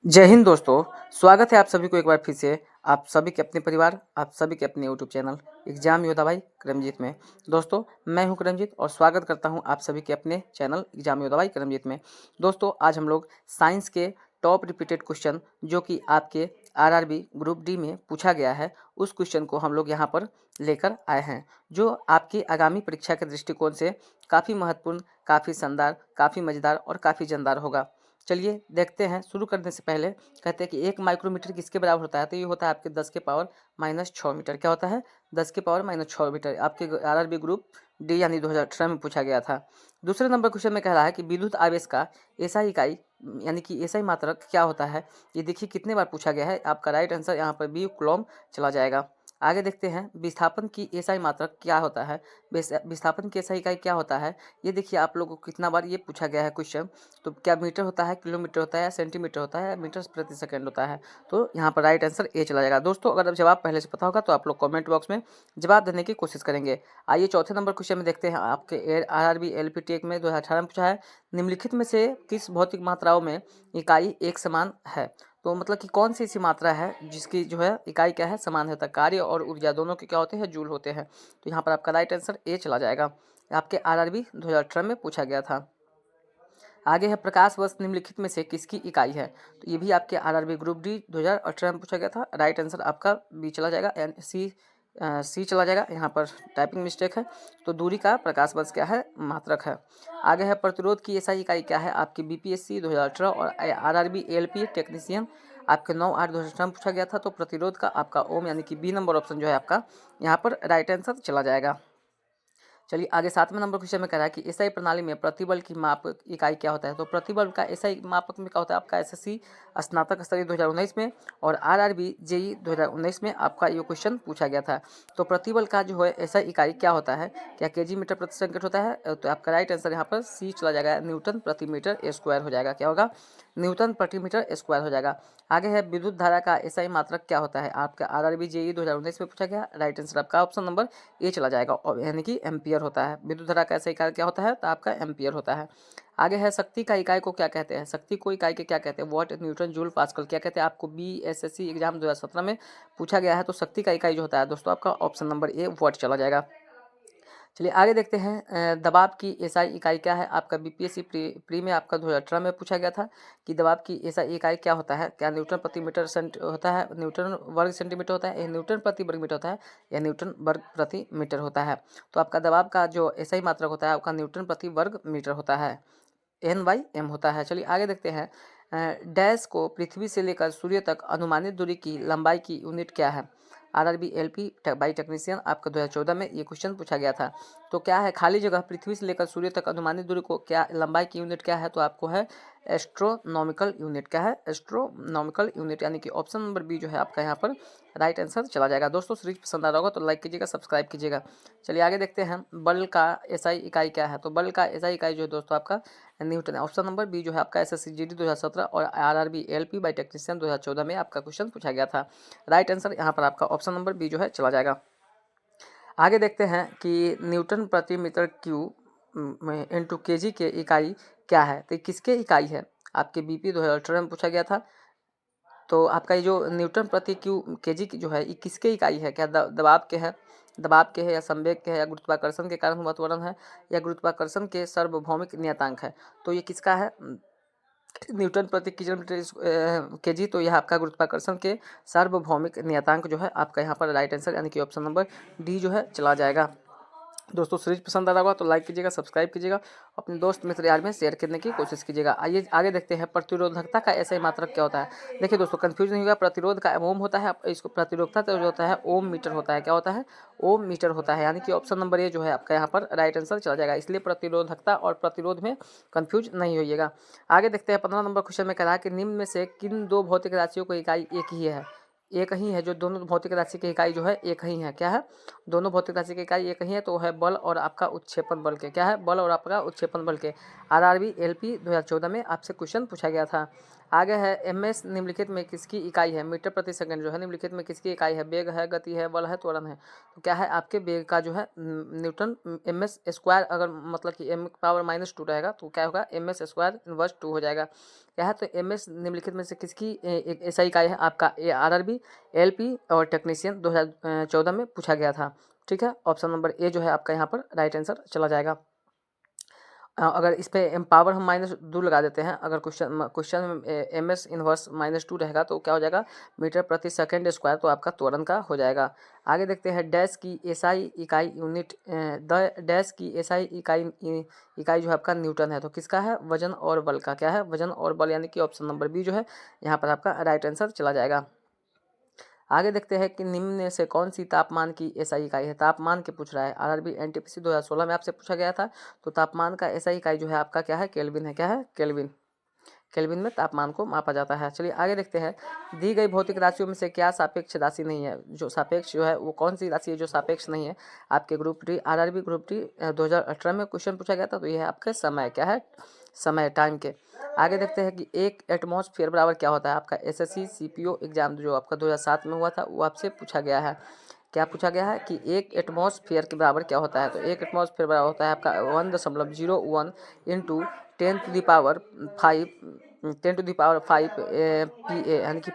जय हिंद दोस्तों। स्वागत है आप सभी को एक बार फिर से आप सभी के अपने परिवार, आप सभी के अपने यूट्यूब चैनल एग्जाम योद्धा भाई करमजीत में। दोस्तों, मैं हूं करमजीत और स्वागत करता हूं आप सभी के अपने चैनल एग्जाम योद्धा भाई करमजीत में। दोस्तों, आज हम लोग साइंस के टॉप रिपीटेड क्वेश्चन जो कि आपके आरआरबी ग्रुप डी में पूछा गया है, उस क्वेश्चन को हम लोग यहाँ पर लेकर आए हैं, जो आपकी आगामी परीक्षा के दृष्टिकोण से काफ़ी महत्वपूर्ण, काफ़ी शानदार, काफ़ी मज़ेदार और काफ़ी जानदार होगा। चलिए देखते हैं। शुरू करने से पहले कहते हैं कि 1 माइक्रोमीटर किसके बराबर होता है, तो ये होता है आपके 10 के पावर माइनस 6 मीटर। क्या होता है? 10 के पावर माइनस 6 मीटर। आपके आरआरबी ग्रुप डी यानी 2018 में पूछा गया था। दूसरे नंबर क्वेश्चन में कह रहा है कि विद्युत आवेश का एसआई इकाई यानी कि एसआई मात्रक क्या होता है। ये देखिए कितने बार पूछा गया है। आपका राइट आंसर यहाँ पर बी कूलॉम चला जाएगा। आगे देखते हैं, विस्थापन की एसआई मात्रक क्या होता है। विस्थापन की एसआई इकाई क्या होता है, ये देखिए आप लोगों को कितना बार ये पूछा गया है क्वेश्चन। तो क्या मीटर होता है, किलोमीटर होता है, सेंटीमीटर होता है, मीटर प्रति सेकंड होता है। तो यहाँ पर राइट आंसर ए चला जाएगा। दोस्तों, अगर अब जवाब पहले से पता होगा तो आप लोग कमेंट बॉक्स में जवाब देने की कोशिश करेंगे। आइए चौथे नंबर क्वेश्चन में देखते हैं। आपके आरआरबी एलपीटेक में 2018 में पूछा है, निम्नलिखित में से किस भौतिक मात्राओं में इकाई एक समान है। तो मतलब कि कौन सी ऐसी मात्रा है जिसकी जो है इकाई क्या है, समान होता है। कार्य और ऊर्जा दोनों के क्या होते हैं, जूल होते हैं। तो यहाँ पर आपका राइट आंसर ए चला जाएगा। आपके आरआरबी 2018 में पूछा गया था। आगे है, प्रकाश वर्ष निम्नलिखित में से किसकी इकाई है। तो ये भी आपके आरआरबी ग्रुप डी 2018 में पूछा गया था। राइट आंसर आपका बी चला जाएगा, एन सी चला जाएगा। यहाँ पर टाइपिंग मिस्टेक है। तो दूरी का प्रकाश वर्ष क्या है, मात्रक है। आगे है, प्रतिरोध की एसआई इकाई क्या है। आपकी बीपीएससी 2018 और आरआरबी एलपी टेक्नीशियन आपके 9/8/2018 में पूछा गया था। तो प्रतिरोध का आपका ओम यानी कि बी नंबर ऑप्शन जो है आपका यहाँ पर राइट आंसर चला जाएगा। चलिए आगे 7वें नंबर क्वेश्चन में कह रहा है कि एसआई प्रणाली में प्रतिबल की माप इकाई क्या होता है। तो प्रतिबल का एसआई मापक में क्या होता है, आपका एसएससी स्नातक स्तरीय 2019 में और आरआरबी जेई 2019 में आपका ये क्वेश्चन पूछा गया था। तो प्रतिबल का जो है एसआई इकाई क्या होता है, क्या केजी मीटर प्रति सेकंड होता है। तो आपका राइट आंसर यहाँ पर सी चला जाएगा, न्यूटन प्रति मीटर स्क्वायर हो जाएगा। क्या होगा, न्यूटन प्रति मीटर स्क्वायर हो जाएगा। आगे है, विद्युत धारा का एसआई मात्रक क्या होता है। आपका आरआरबी जेई 2019 में पूछा गया। राइट आंसर आपका ऑप्शन नंबर ए चला जाएगा, और यानी कि एम्पियर होता है। विद्युत धारा का एसआई इकाई क्या होता है, तो आपका एम्पियर होता है। आगे है, शक्ति का इकाई को क्या कहते हैं। शक्ति को इकाई के क्या कहते हैं, वॉट, न्यूटन, जूल, पास्कल क्या कहते हैं। आपको बीएसएससी एग्जाम 2017 में पूछा गया है। तो शक्ति का इकाई जो होता है दोस्तों आपका ऑप्शन नंबर ए वॉट चला जाएगा। चलिए आगे देखते हैं, दबाव की एसआई इकाई क्या है। आपका बीपीएससी प्री में आपका 2018 में पूछा गया था कि दबाव की एसआई इकाई क्या होता है। क्या न्यूटन प्रति मीटर सेंट होता है, न्यूटन वर्ग सेंटीमीटर होता है, या न्यूटन प्रति वर्ग मीटर होता है, या न्यूटन वर्ग प्रति मीटर होता है। तो आपका दबाव का जो एसआई मात्रक होता है आपका न्यूटन प्रति वर्ग मीटर होता है, N/m होता है। चलिए आगे देखते हैं, डैश को पृथ्वी से लेकर सूर्य तक अनुमानित दूरी की लंबाई की यूनिट क्या है। आरआरबी एलपी बाई टेक्नीशियन आपका 2014 में ये क्वेश्चन पूछा गया था। तो क्या है, खाली जगह पृथ्वी से लेकर सूर्य तक अनुमानित दूरी को क्या लंबाई की यूनिट क्या है। तो आपको है एस्ट्रोनॉमिकल यूनिट। क्या है, एस्ट्रोनॉमिकल यूनिट, यानी कि ऑप्शन नंबर बी जो है आपका यहाँ पर राइट आंसर चला जाएगा। दोस्तों, सीरीज पसंद आ रहा होगा तो लाइक कीजिएगा, सब्सक्राइब कीजिएगा। चलिए आगे देखते हैं, बल का एसआई इकाई क्या है। तो बल का एसआई इकाई जो है दोस्तों आपका न्यूटन है। ऑप्शन नंबर बी जो है आपका एसएससी जीडी 2017 और आरआरबी एलपी बाई टेक्नीशियन 2014 में आपका क्वेश्चन पूछा गया था। राइट आंसर यहाँ पर आपका ऑप्शन नंबर बी जो है चला जाएगा। आगे देखते हैं कि न्यूटन प्रति मीटर क्यूब में इंटू केजी के इकाई क्या है। तो किसके इकाई है, आपके बीपी 2018 में पूछा गया था। तो आपका ये जो न्यूटन प्रति केजी की जो है ये किसके इकाई है। क्या दबाव के है, दबाव के है, या संवेग के है, या गुरुत्वाकर्षण के कारण हुआ त्वरण है, या गुरुत्वाकर्षण के सार्वभौमिक नियतांक है। तो ये किसका है, न्यूटन प्रति किलोमीटर केजी। तो यह आपका गुरुत्वाकर्षण के सार्वभौमिक नियतांक जो है आपका यहाँ पर राइट आंसर यानी कि ऑप्शन नंबर डी जो है चला जाएगा। दोस्तों, सीरीज पसंद आ रहा होगा तो लाइक कीजिएगा, सब्सक्राइब कीजिएगा, अपने दोस्त मित्र यार में शेयर करने की कोशिश कीजिएगा। आइए आगे देखते हैं, प्रतिरोधकता का एसआई मात्रक क्या होता है। देखिए दोस्तों, कंफ्यूज नहीं होगा, प्रतिरोध का ओम होता है, इसको प्रतिरोधकता जो होता है ओम मीटर होता है। क्या होता है, ओम मीटर होता है, यानी कि ऑप्शन नंबर ए जो है आपका यहाँ पर राइट आंसर चला जाएगा। इसलिए प्रतिरोधकता और प्रतिरोध में कंफ्यूज नहीं होइएगा। आगे देखते हैं, 15 नंबर क्वेश्चन में कह रहा है कि निम्न में से किन दो भौतिक राशियों की इकाई एक ही है। एक ही है, जो दोनों भौतिक राशि की इकाई जो है एक ही है। क्या है, दोनों भौतिक राशि की इकाई एक ही है। तो है बल और आपका उत्क्षेपण बल के। क्या है, बल और आपका उत्क्षेपण बल के। आरआरबी एलपी 2014 में आपसे क्वेश्चन पूछा गया था। आगे है ms निम्नलिखित में किसकी इकाई है, मीटर प्रति सेकंड जो है निम्नलिखित में किसकी इकाई है, वेग है, गति है, बल है, त्वरण है। तो क्या है आपके वेग का जो है न्यूटन ms स्क्वायर, अगर मतलब कि m पावर -2 रहेगा तो क्या होगा ms स्क्वायर इनवर्स 2 हो जाएगा। क्या है तो ms निम्नलिखित में से किसकी एक ऐसा इकाई है, आपका RRB LP और टेक्नीशियन 2014 में पूछा गया था। ठीक है, ऑप्शन नंबर ए जो है आपका यहाँ पर राइट आंसर चला जाएगा। अगर इस पे पावर हम -2 लगा देते हैं, अगर क्वेश्चन में ms इनवर्स -2 रहेगा तो क्या हो जाएगा मीटर प्रति सेकंड स्क्वायर, तो आपका त्वरण का हो जाएगा। आगे देखते हैं डैश की एसआई इकाई यूनिट, डैश की एसआई इकाई जो है आपका न्यूटन है, तो किसका है वजन और बल का, क्या है वजन और बल, यानी कि ऑप्शन नंबर बी जो है यहाँ पर आपका राइट आंसर चला जाएगा। आगे देखते हैं कि निम्न में से कौन सी तापमान की एसआई इकाई है, तापमान के पूछ रहा है, आरआरबी एनटीपीसी 2016 में आपसे पूछा गया था। तो तापमान का एसआई इकाई जो है आपका क्या है केल्विन है, क्या है केल्विन, केल्विन में तापमान को मापा जाता है। चलिए आगे देखते हैं, दी गई भौतिक राशियों में से क्या सापेक्ष राशि नहीं है, जो सापेक्ष जो है वो कौन सी राशि है जो सापेक्ष नहीं है। आपके group D RRB group D 2018 में क्वेश्चन पूछा गया था, तो यह है आपका समय, क्या है समय, टाइम के। आगे देखते हैं कि एक एटमॉस्फेयर बराबर क्या होता है, आपका एसएससी सीपीओ एग्जाम जो आपका 2007 में हुआ था वो आपसे पूछा गया है। क्या पूछा गया है कि एक एटमॉस्फेयर के बराबर क्या होता है, तो एक एटमॉस्फेयर बराबर होता है आपका 1.01 into 10 to the power 5 PA, यानी कि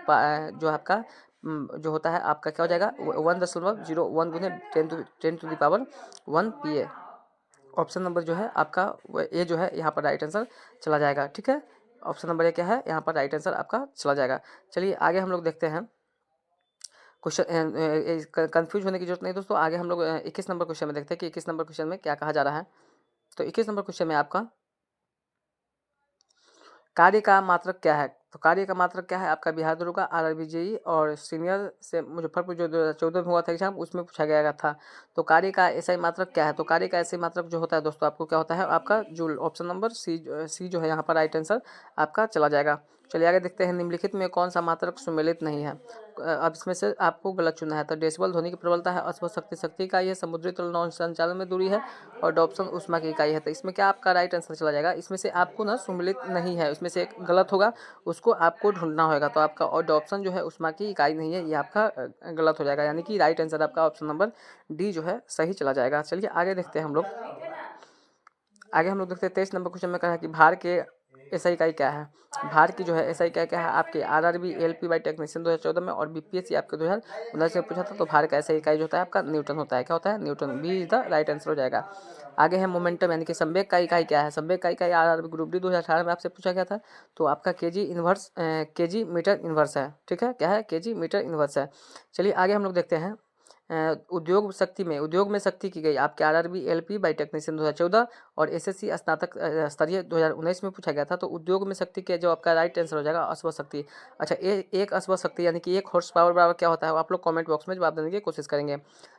जो आपका जो होता है आपका क्या हो जाएगा 1.01 गुने 10 to the power 1 PA। Option number जो है आपका ए जो है यहाँ पर राइट आंसर चला जाएगा। ठीक है, ऑप्शन नंबर ए क्या है यहाँ पर राइट आंसर आपका चला जाएगा। चलिए आगे हम लोग देखते हैं, क्वेश्चन कंफ्यूज होने की जरूरत नहीं दोस्तों। आगे हम लोग 21 नंबर क्वेश्चन में देखते हैं कि 21 नंबर क्वेश्चन में क्या कहा जा रहा है। तो 21 नंबर क्वेश्चन में आपका कार्य का मात्रक क्या है, तो कार्य का मात्रक क्या है आपका बिहार दरोगा आरआरबी जेई और सीनियर से मुजफ्फरपुर जो 2014 में हुआ था एग्जाम उसमें पूछा गया था। तो कार्य का ऐसा मात्रक क्या है, तो कार्य का ऐसे मात्रक जो होता है दोस्तों आपको क्या होता है आपका जूल, ऑप्शन नंबर सी जो है यहाँ पर राइट आंसर आपका चला जाएगा। चलिए आगे देखते हैं, निम्नलिखित में कौन सा मात्रक सुमेलित नहीं है। अब इसमें से आपको गलत चुनना है। तो डेसिबल ध्वनि की प्रबलता है, अश्व शक्ति इकाई है, समुद्री तल नौ संचालन में दूरी है और डॉप्सन ऊष्मा की इकाई है। तो इसमें क्या आपका राइट आंसर चला जाएगा, इसमें से आपको ना सुमेलित नहीं है, इसमें से एक गलत होगा, उसको आपको ढूंढना होगा। तो आपका और डॉप्सन जो है ऊष्मा की इकाई नहीं है, ये आपका गलत हो जाएगा, यानी कि राइट आंसर आपका ऑप्शन नंबर डी जो है सही चला जाएगा। चलिए आगे देखते हैं हम लोग, आगे हम लोग देखते हैं 23 नंबर क्वेश्चन में कहा है कि भार के एसआई इकाई क्या है। भार की जो है एसआई इकाई क्या है आपके आरआरबी एलपी बाई टेक्नीशियन 2014 में और बीपीएससी आपके 2019 में पूछा था। तो भार का एसआई इकाई जो होता है आपका न्यूटन होता है, क्या होता है newton, B is the right answer हो जाएगा। आगे है मोमेंटम, यानी कि संवेग का इकाई क्या है। संवेग का इकाई आरआरबी ग्रुप डी 2018 में आपसे पूछा गया था। तो आपका केजी मीटर इनवर्स है। ठीक है, क्या है केजी मीटर इनवर्स है। चलिए आगे हम लोग देखते हैं, उद्योग में शक्ति की गई आपके आरआरबी एलपी बाई टेक्नीशियन 2014 और एसएससी स्नातक स्तरीय 2019 में पूछा गया था। तो उद्योग में शक्ति के जो आपका राइट आंसर हो जाएगा अश्व शक्ति। अच्छा, एक अश्व शक्ति यानी कि 1 हॉर्स पावर बराबर क्या होता है, आप लोग कमेंट बॉक्स में जवाब देने की कोशिश करेंगे।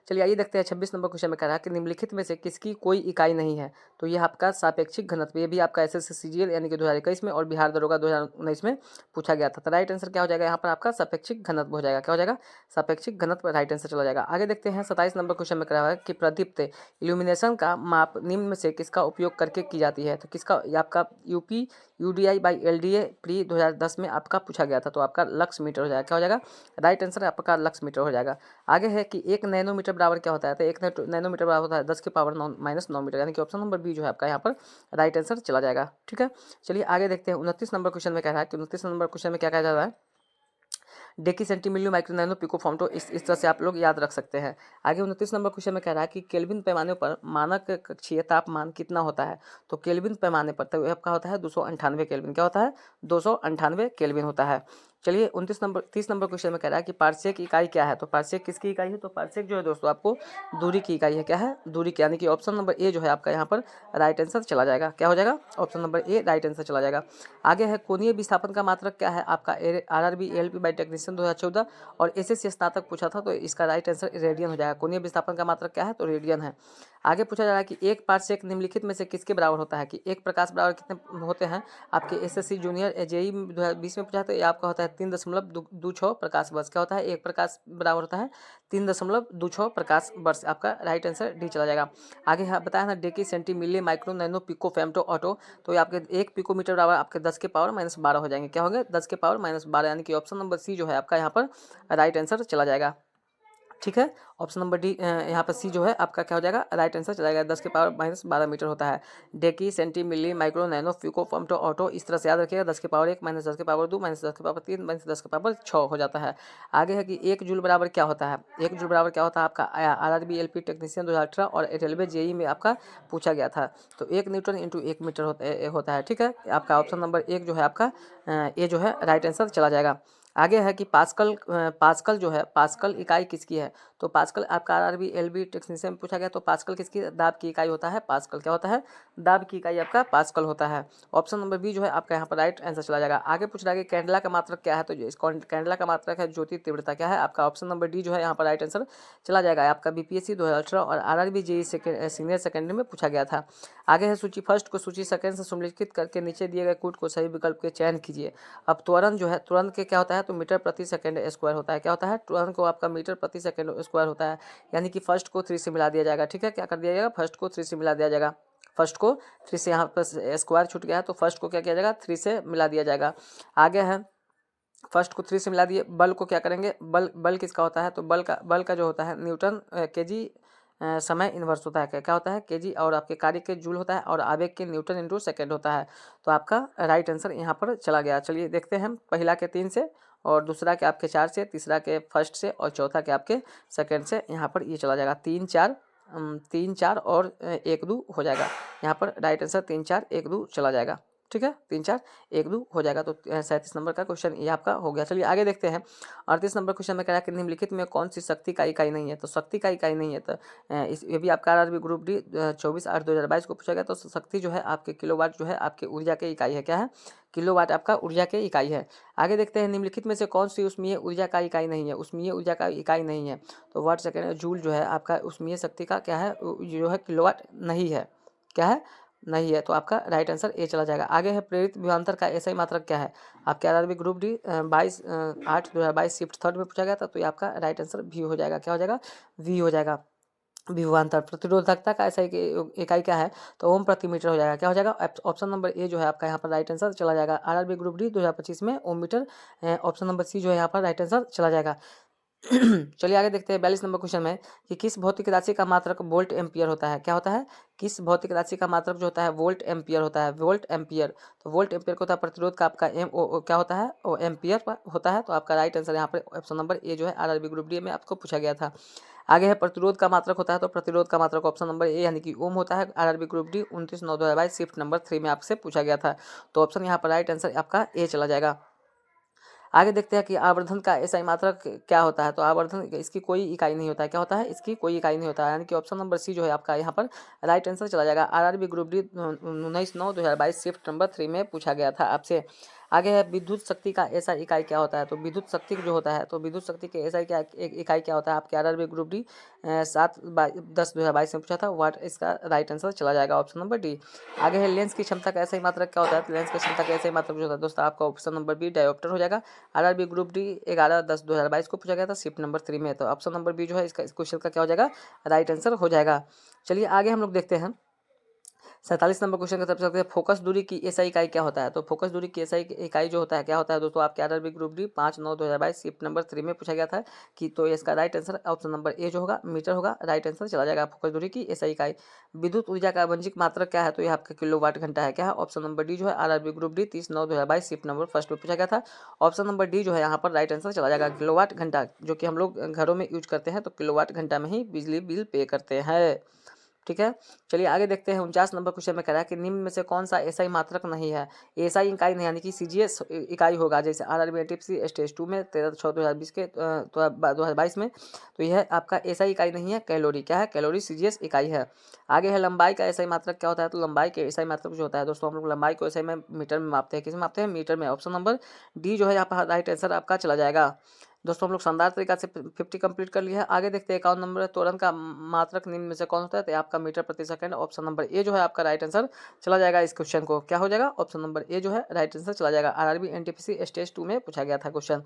चलिए आइए देखते हैं 26 नंबर क्वेश्चन में कह रहा है कि निम्नलिखित में से किसकी कोई इकाई नहीं है। तो ये आपका सापेक्षिक घनत्व, ये भी आपका एसएससी सीजीएल यानी कि 2021 में और बिहार दरोगा 2019 में पूछा गया था। तो राइट आंसर क्या हो जाएगा यहाँ पर आपका सापेक्षिक घनत्व हो जाएगा, क्या हो जाएगा सापेक्षिक घनत्व राइट आंसर चला जाएगा। आगे देखते हैं 27 नंबर क्वेश्चन में कह रहा है कि प्रदीप्त इल्यूमिनेशन का माप निम्न में से किसका उपयोग करके की जाती है। तो किसका, ये आपका UP UDI by LDA pre 2010 में आपका पूछा गया था। तो आपका लक्स मीटर हो जाएगा, क्या हो जाएगा राइट आंसर आपका लक्स मीटर हो जाएगा। आगे है कि 1 नैनोमीटर बराबर क्या होता है। तो 1 नैनोमीटर बराबर होता है 10 की पावर -9 मीटर, यानी कि ऑप्शन नंबर बी जो है आपका यहाँ पर राइट आंसर चला जाएगा। ठीक है, चलिए आगे देखते हैं 29 नंबर क्वेश्चन में कह रहा है कि 29 नंबर क्वेश्चन में क्या कहा जा रहा है, deci centimetre micro nano pico form. तो इस तरह से आप लोग याद रख सकते हैं। आगे 29 नंबर क्वेश्चन में कह रहा है कि केल्विन पैमाने पर मानक कक्षीय तापमान कितना होता है। तो केल्विन पैमाने पर तो आपका होता है 298 केल्विन, क्या होता है 298 केल्विन होता है। चलिए 30 नंबर क्वेश्चन में कह रहा है कि पार्सेक इकाई क्या है। तो पार्सेक किसकी इकाई है, तो पार्सेक जो है दोस्तों आपको दूरी की इकाई है, क्या है दूरी की, यानी कि ऑप्शन नंबर ए जो है आपका यहाँ पर राइट आंसर चला जाएगा, क्या हो जाएगा option number A right answer चला जाएगा। आगे है कोणीय विस्थापन का मात्रक क्या है आपका आरआरबी एलपी बाई टेक्नीशियन 2014 और एसएससी स्नातक पूछा था। तो इसका राइट आंसर रेडियन हो जाएगा। कोणीय विस्थापन का मात्रक क्या है, तो रेडियन है। आगे पूछा जा रहा है कि एक पारसेक निम्नलिखित में से किसके बराबर होता है, कि एक प्रकाश बराबर कितने होते हैं। आपके एसएससी जूनियर जेई 2020 में पूछा तो ये आपका होता है 3.26 प्रकाश वर्ष। क्या होता है, एक प्रकाश बराबर होता है 3.26 प्रकाश वर्ष। आपका राइट आंसर डी चला जाएगा। आगे बताया ना deci centi milli micro nano pico femto atto, तो ये आपके 1 पिकोमीटर बराबर आपके 10 के पावर -12 हो जाएंगे। क्या हो गए, 10 के पावर -12, यानी कि ऑप्शन नंबर सी जो है आपका यहाँ पर राइट आंसर चला जाएगा। ठीक है, ऑप्शन नंबर डी यहाँ पर सी जो है आपका क्या हो जाएगा, राइट आंसर चला जाएगा। 10 के पावर -12 मीटर होता है। Deci centi milli micro nano pico femto atto, इस तरह से याद रखिएगा। 10 के पावर 1 -10 के पावर 2 -10 के पावर 3 -10 के पावर 6 हो जाता है। आगे है कि 1 जूल बराबर क्या होता है। 1 जूल बराबर क्या होता है आपका RRB LP टेक्नीशियन 2018 और रेलवे जेई में आपका पूछा गया था। तो 1 न्यूटन इंटू 1 मीटर होता है। ठीक है, आपका ऑप्शन नंबर 1 जो है आपका ये जो है राइट आंसर चला जाएगा। आगे है कि पास्कल जो है, पास्कल इकाई किसकी है। तो पास्कल आपका RRB LB टेक्नीशियन में पूछा गया, तो पास्कल किसकी दाब की इकाई होता है। पास्कल क्या होता है, दाब की इकाई आपका पास्कल होता है। ऑप्शन नंबर बी जो है आपका यहाँ पर राइट आंसर चला जाएगा। आगे पूछ रहा है कि कैंडला का मात्रक क्या है, तो इस कैंडला का मात्रक है ज्योति तीव्रता। क्या है आपका ऑप्शन नंबर डी जो है यहाँ पर राइट आंसर चला जाएगा। आपका BPSC 2018 और RRB जेई सीनियर सेकेंडरी में पूछा गया था। आगे है सूची फर्स्ट को सूची सेकंड से सम्मिलित करके नीचे दिए गए कूट को सही विकल्प के चयन कीजिए। अब त्वरण जो है, तुरंत के क्या होता है, तो मीटर प्रति सेकंड स्क्वायर होता है। क्या होता है, तुरंत को आपका मीटर प्रति सेकंड स्क्वायर होता है, यानी कि फर्स्ट को 3 से मिला दिया जाएगा। ठीक है, क्या कर दिया जाएगा, फर्स्ट को 3 से मिला दिया जाएगा। फर्स्ट को 3 से, यहाँ पर स्क्वायर छूट गया है तो फर्स्ट को क्या किया जाएगा, 3 से मिला दिया जाएगा। आगे है फर्स्ट को 3 से मिला दिए, बल को क्या करेंगे, बल किसका होता है, तो बल का जो होता है न्यूटन केजी समय इन्वर्स होता है। क्या होता है, केजी, और आपके कार्य के जूल होता है, और आवेग के न्यूटन इंटू सेकेंड होता है। तो आपका राइट आंसर यहाँ पर चला गया। चलिए देखते हैं, पहला के 3 से, और दूसरा के आपके 4 से, तीसरा के फर्स्ट से, और चौथा के आपके सेकेंड से। यहाँ पर ये चला जाएगा 3 4 और 1 2 हो जाएगा। यहाँ पर राइट आंसर 3 4 1 2 चला जाएगा। ठीक है, 3 4 1 2 हो जाएगा। तो 37 नंबर का क्वेश्चन ये आपका हो गया। चलिए आगे देखते हैं। 38 नंबर क्वेश्चन में कह रहा है कि निम्नलिखित में कौन सी शक्ति का इकाई नहीं है। तो शक्ति का इकाई नहीं है, तो ये भी आपका RRB ग्रुप डी 24/8/2022 को पूछा गया। तो शक्ति जो है आपके किलोवाट जो है आपके ऊर्जा के इकाई है। क्या है, किलोवाट आपका ऊर्जा के इकाई है। आगे देखते हैं, निम्नलिखित में से कौन सी उष्मीय ऊर्जा का इकाई नहीं है। उष्मीय ऊर्जा का इकाई नहीं है, तो वाट सेकेंड जूल जो है आपका उष्मीय शक्ति का क्या है, जो है किलोवाट नहीं है। क्या है, नहीं है। तो आपका राइट आंसर ए चला जाएगा। आगे है प्रेरित विभवांतर का एसआई मात्रक क्या है। आपके RRB group D 22/8/2022 shift third में पूछा गया था। तो ये आपका राइट आंसर वी हो जाएगा। क्या हो जाएगा, वी हो जाएगा। विभवांतर प्रतिरोधकता का ऐसा इकाई क्या है, तो ओम प्रति मीटर हो जाएगा। क्या हो जाएगा, ऑप्शन नंबर ए जो है आपका यहाँ पर राइट आंसर चला जाएगा। RRB ग्रुप डी 2025 में ओम मीटर। ऑप्शन नंबर सी जो है यहाँ पर राइट आंसर चला जाएगा। चलिए आगे देखते हैं 42 नंबर क्वेश्चन में, कि किस भौतिक राशि का मात्रक वोल्ट एम्पियर होता है। क्या होता है, किस भौतिक राशि का मात्रक जो होता है वोल्ट एम्पियर होता है। वोल्ट एम्पियर, तो वोल्ट एम्पियर को होता है प्रतिरोध का आपका क्या होता है, वो एम्पियर होता है। तो आपका राइट आंसर यहाँ पर ऑप्शन नंबर ए जो है RRB ग्रुप डी में आपको पूछा गया था। आगे है प्रतिरोध का मात्रक होता है, तो प्रतिरोध का मात्रक ऑप्शन नंबर ए यानी कि ओम होता है। RRB group D 29/9/2022 shift number 3 में आपसे पूछा गया था। तो ऑप्शन यहाँ पर राइट आंसर आपका ए चला जाएगा। आगे देखते हैं कि आवर्धन का एसआई मात्रक क्या होता है। तो आवर्धन इसकी कोई इकाई नहीं होता है। क्या होता है, इसकी कोई इकाई नहीं होता है, यानी कि ऑप्शन नंबर सी जो है आपका यहाँ पर राइट आंसर चला जाएगा। RRB group D 19/9/2022 shift number 3 में पूछा गया था आपसे। आगे है विद्युत शक्ति का ऐसा इकाई क्या होता है। तो विद्युत शक्ति जो होता है, तो विद्युत शक्ति के ऐसा इकाई क्या होता है। आपके RRB ग्रुप डी 7/10/2022 में पूछा था। वाट इसका राइट आंसर चला जाएगा ऑप्शन नंबर डी। आगे है लेंस की क्षमता का ऐसा ही मात्रक क्या होता है। तो लेंस की क्षमता का ऐसा ही मात्रक जो होता है दोस्तों आपका ऑप्शन नंबर बी डायोप्टर हो जाएगा। RRB ग्रुप डी 11/10/2022 को पूछा गया था शिफ्ट नंबर 3 में। तो ऑप्शन नंबर बी जो है इसका इस क्वेश्चन का क्या हो जाएगा, राइट आंसर हो जाएगा। चलिए आगे हम लोग देखते हैं 47 नंबर क्वेश्चन की तरफ चलते हैं। फोकस दूरी की एसआई इकाई क्या होता है। तो फोकस दूरी की एसआई इकाई जो होता है क्या होता है दोस्तों, आपके RRB group D 5/9/2022 shift number 3 में पूछा गया था कि, तो इसका right answer option number A जो होगा मीटर होगा। राइट आंसर चला जाएगा फोकस दूरी की एसआई इकाई। विद्युत ऊर्जा का वाणिज्यिक मात्रक क्या है, तो यह आपका किलोवाट घंटा है। क्या है, ऑप्शन नंबर डी जो है RRB group D 30/9/2022 shift number first में पूछा गया था। ऑप्शन नंबर डी जो है यहाँ पर राइट आंसर चला जाएगा किलोवाट घंटा, जो कि हम लोग घरों में यूज करते हैं, तो किलोवाट घंटा में ही बिजली बिल पे करते हैं। ठीक है, चलिए आगे देखते हैं 49 नंबर क्वेश्चन में कह रहा है कि निम्न में से कौन सा एसआई मात्रक नहीं है। एसआई इकाई नहीं, यानी कि सीजीएस इकाई होगा। जैसे RRB एनटीपीसी स्टेज 2 में 13/6/2020 के 2022 में। तो यह आपका एसआई इकाई नहीं है, कैलोरी। क्या है, कैलोरी सीजीएस इकाई है। आगे है लंबाई का एसआई मात्रक क्या होता है। तो लंबाई के एसआई मात्रक जो होता है दोस्तों, हम लोग लंबाई को एसआई में मीटर में मापते हैं। किस में मापते हैं, मीटर में। ऑप्शन नंबर डी जो है यहाँ पर राइट आंसर आपका चला जाएगा। दोस्तों हम लोग शानदार तरीका से 50 कंप्लीट कर लिया है। आगे देखते हैं 51 नंबर है, त्वरण का मात्रक निम्न में से कौन होता है? तो ये आपका मीटर प्रति सेकंड। ऑप्शन नंबर ए जो है आपका राइट आंसर चला जाएगा। इस क्वेश्चन को क्या हो जाएगा? ऑप्शन नंबर ए जो है राइट आंसर चला जाएगा। आरआरबी एनटीपीसी स्टेज 2 में पूछा गया था क्वेश्चन।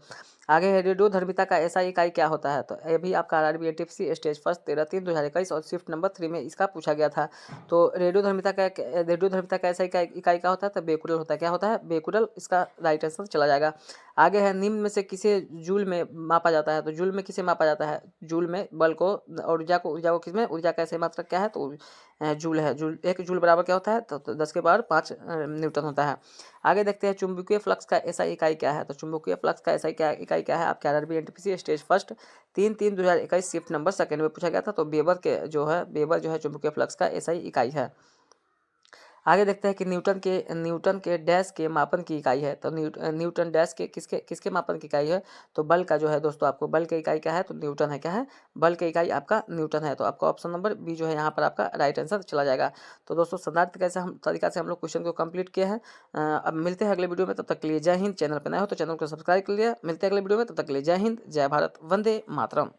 आगे है रेडियोधर्मिता का एसआई इकाई क्या होता है? तो ये भी आपका आरआरबी एनटीपीसी स्टेज फर्स्ट 13/3/2021 और शिफ्ट नंबर 3 में इसका पूछा गया था। तो रेडियोधर्मिता का एसआई इकाई क्या होता है? तो बेकुरल होता है। क्या होता है? बेकुरल। इसका राइट आंसर चला जाएगा। आगे है निम्न में से किसे जूल में मापा जाता है? तो जूल में किसे मापा जाता है? जूल में बल को और ऊर्जा को किसमें? ऊर्जा का ऐसे मात्रक क्या है? तो जूल है। जूल 1 जूल बराबर क्या होता है? तो 10 के पावर 5 न्यूटन होता है। आगे देखते हैं चुंबकीय फ्लक्स का एसआई इकाई क्या है? तो चुंबकीय फ्लक्स का एसआई इकाई क्या है? आपके RRB NTPC stage first 3/3/2021 shift number second में पूछा गया था। तो वेबर जो है चुंबकीय फ्लक्स का एसआई इकाई है। आगे देखते हैं कि न्यूटन के डैश के मापन की इकाई है। तो न्यूटन डैश के किसके किसके मापन की इकाई है? तो बल का जो है दोस्तों, आपको बल की इकाई क्या है? तो न्यूटन है। क्या है? बल की इकाई आपका न्यूटन है। तो आपका ऑप्शन नंबर बी जो है यहाँ पर आपका राइट आंसर चला जाएगा। तो दोस्तों शानदार तरीका से हम लोग क्वेश्चन को कंप्लीट किए हैं। अब मिलते हैं अगले वीडियो में, तब तक के लिए जय हिंद। चैनल पर नए हो तो चैनल को सब्सक्राइब कर लिया। मिलते हैं अगले वीडियो में, तब तक के लिए जय हिंद, जय भारत, वंदे मातरम।